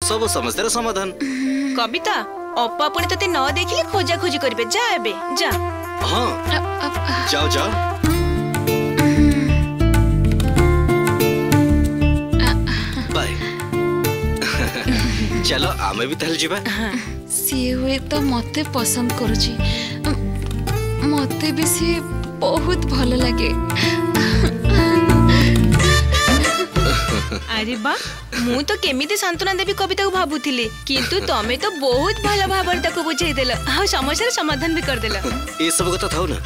सब समस्या समाधान। कविता अपा पुणी तते न देखिले खोजा खोजी करबे जा एबे जा। हां जाओ जाओ। बाय। चलो आमे भी तहल जीवा। सी हुए तो मते पसंद करूची, मते भी सी बहुत भल लगे। अरे बा मु तो केमिति सांत्वना देवी कविता को भाबुथिली, किंतु तमे तो बहुत भल भाबर ताको बुझाई देला आ समस्या समाधान भी कर देला। ए सब कथा थाउ ना,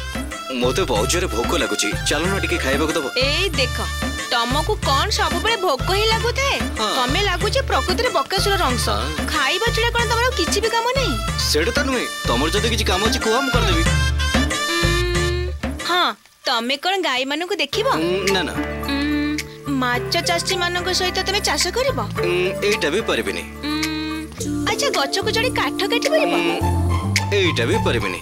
मोते बहुत जोरे भोक लागुची, चलो ना टिके खाइबा को दबो। ए देखो तमको कौन सब बेले भोक ही लागु थाए? तमे लागु जे प्रकृति रे बकासुर अंश, खाइबा छुड़ा कोन तमरो किछि भी काम नहीं। सेड त नुए, तमर जदि किछि काम अछि को हम कर देबी। हां तमे कोन गाय मानु को देखिबो? ना ना माछ चाषी मानक सहित तमे चाष करबो? एटा भी परबिनी। अच्छा गछ को जड़ी काठ काटी परबो? एटा भी परबिनी।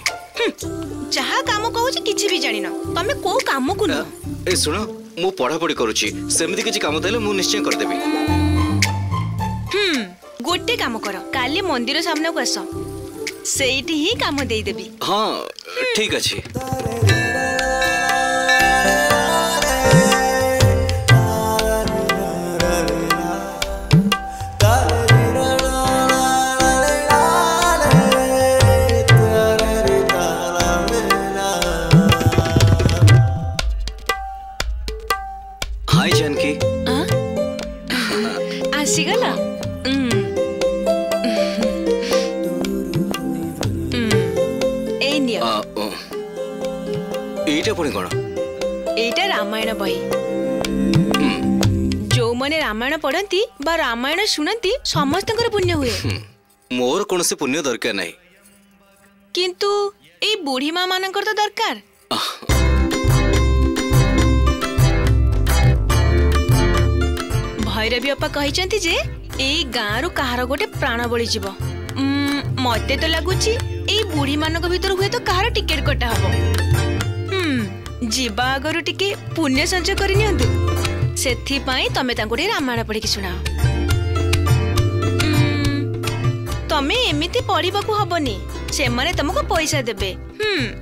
जहा काम कहू छी किछि भी जानिनो, तमे को काम को न? ए सुनो मु पढ़ा पढ़ी करूची, सेमति किछि काम थैले मु निश्चय कर देबी। गोटे काम करो, काली मंदिर सामने को आसो, सेइठी ही काम देई देबी। हां ठीक अछि। हाय जानकी। आसी गला? ए नियो। एटा पुणी कोन? एटा रामायण बही। जो माने रामायण पढ़ंती बा रामायण सुनंती समस्तकर पुण्य हुए। मोर कोन से पुण्य दरकार नाही, किंतु ए बूढ़ी मां मानकर तो दरकार। भैरवी अपा कहिचंती जे ए गाँ रु कहार गोटे प्राण बळी जीव। मते तो लागुची ए बूढ़ी मानक भीतर हुए तो कहार टिकेट कटा हबो। जीवा आगरु टिके पुण्य संचय करि नियंतु, सेथि पई तमे तांको रामायण पढ़ी कि सुनाओ। तमे एमिति पढ़िबा को हबनी, से माने तुमको पैसा देबे।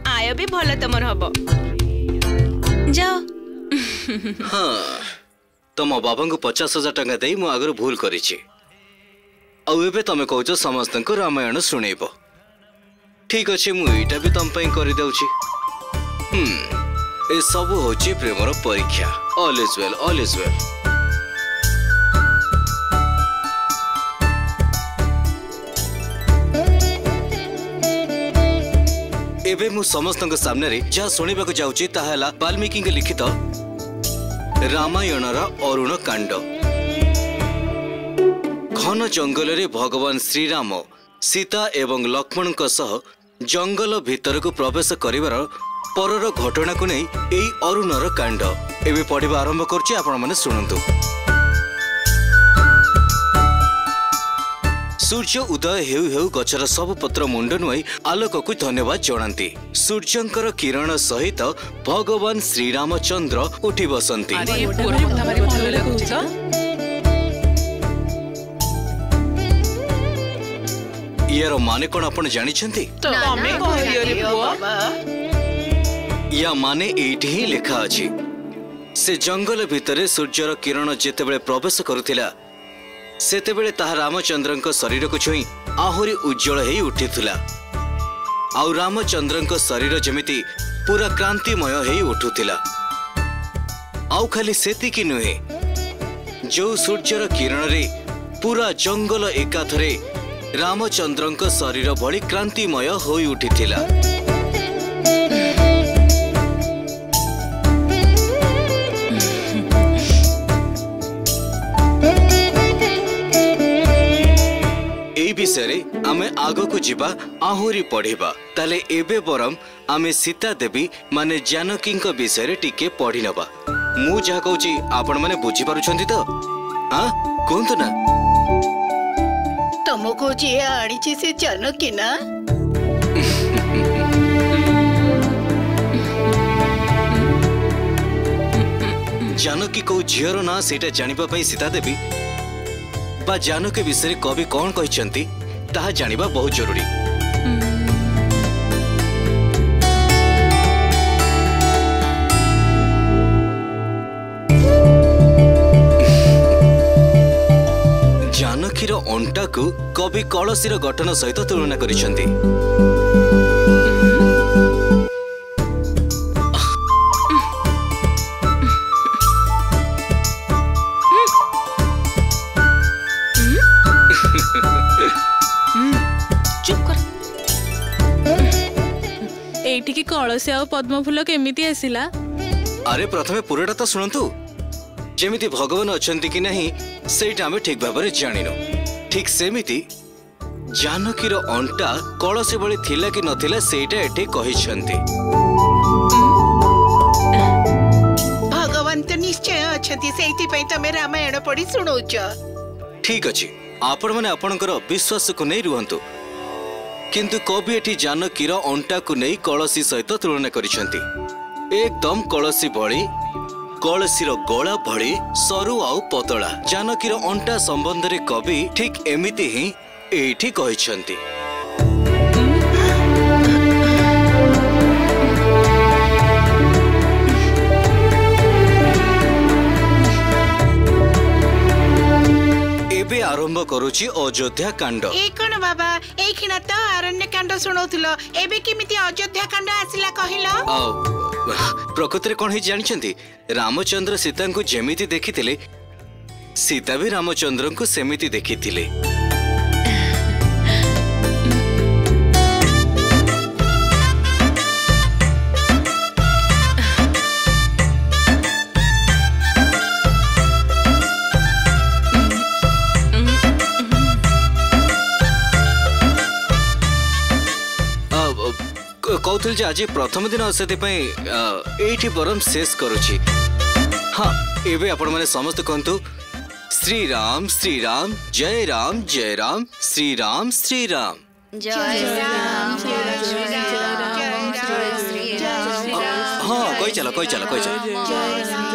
आय भी भलो तमर हबो। जाओ। हां तम बाबा को 50,000 टंका दे मु आगर भूल करिछि। आ एबे तमे कहउछ समस्तन को रामायण सुनेबो। ठीक अछि मु एटा भी तम पई करि देउछि। ए सब होछि प्रेमर परीक्षा। All is well, all is well. एबे मु समस्तन को सामने रे जा सुनिबा को जाउछि ताहाला वाल्मीकि के लिखित रामायणर अरुण कांड। घन जंगल रे भगवान श्रीराम सीता एवं लक्ष्मण सह जंगल भीतर को प्रवेश करिवार परर घटना को नहीं एई अरुणर कांड एबे पढ़िबा आरंभ करछि। आपण माने सुनंतु। सूर्य उदय हेउ हेउ गछर सब पत्र मुंड नुई आलोक को धन्यवाद जनाती। सूर्यंकर किरण सहित भगवान श्रीरामचंद्र उठी बसंती। यार माने कोन आपण जानि छंती? या माने एठी ही लिखा अछि। से जंगल भितरे सूर्यर किरण जेतेबेले प्रवेश करुथिला सेतेबेले ताहा रामचंद्रंक शरीर को छुई आहुरी उज्जवल हेई उठिथिला। आउ रामचंद्रंक शरीर जेमिति पूरा क्रांतिमय हेई उठुथिला। आउ खाली सेति कि नुहे, जो सूर्यर किरण रे पूरा जंगल एकाथरे रामचंद्रंक शरीर भली क्रांतिमय होई उठिथिला। विषय आमे आगो को जीवा आहुरी पढ़िबा। ताले एबे बरम आमे सीता देवी माने जानकी विषय टिके पढ़ी नबा। मु जहा कहूची आपण माने बुझी पारुछंती तो? हां कोंतो ना। तुमको जे आणी से जानकी ना? जानकी को झियर ना सेटा जानिबा पई सीता देवी बा जानकी विषय कवि कौन कहते ताहा जानिबा बहुत जरूरी। जानकीर अंटा को कवि कलसीर गठन सहित तुलना करिसेंती। चुप कर। एठी कलसी आ पद्म फूल केमिति आसिला? अरे प्रथमे पूराटा तो शुणु। जेमिति भगवान अछंती कि नहीं सेटा आमे ठीक भाबरे जानिनु। ठीक सेमिति जानकीर अंटा कलसी भली थिला कि नथिला सेटा एठी कहिसंती। भगवान तो निश्चय अछंती सेइति पई तमे रामायण पढ़ी सुनौछ। ठीक अछि, आपण माने आपणकर विश्वास को नहीं रुहंतु। किंतु कवि एठी जानकीर अंटा को नहीं कलसी सहित तुलना करिसंती। एकदम कलसी भली, कलसीर गला भली सरु आउ पतला। जानकीर अंटा संबंध रे कवि ठीक एमिति ही एठी कहिसंती। एबे आरंभ करूची अयोध्या कांड। ए कोन बाबा ए खिना तो अरण्य कांड सुनौथिलो, एबे किमिति अयोध्या कांड आसिला कहिलो? प्रकृति कौन है जानी? रामचंद्र सीता को जेमिति देखिथिले सीता भी रामचंद्र को सेमिति देखिथिले। कहूल जे आज प्रथम दिन से बरम शेष करुची। हाँ एवं आपण मैंने समस्त कहतु श्री राम जय राम जय राम श्री राम श्री राम जय राम हाँ कही चलो जय राम।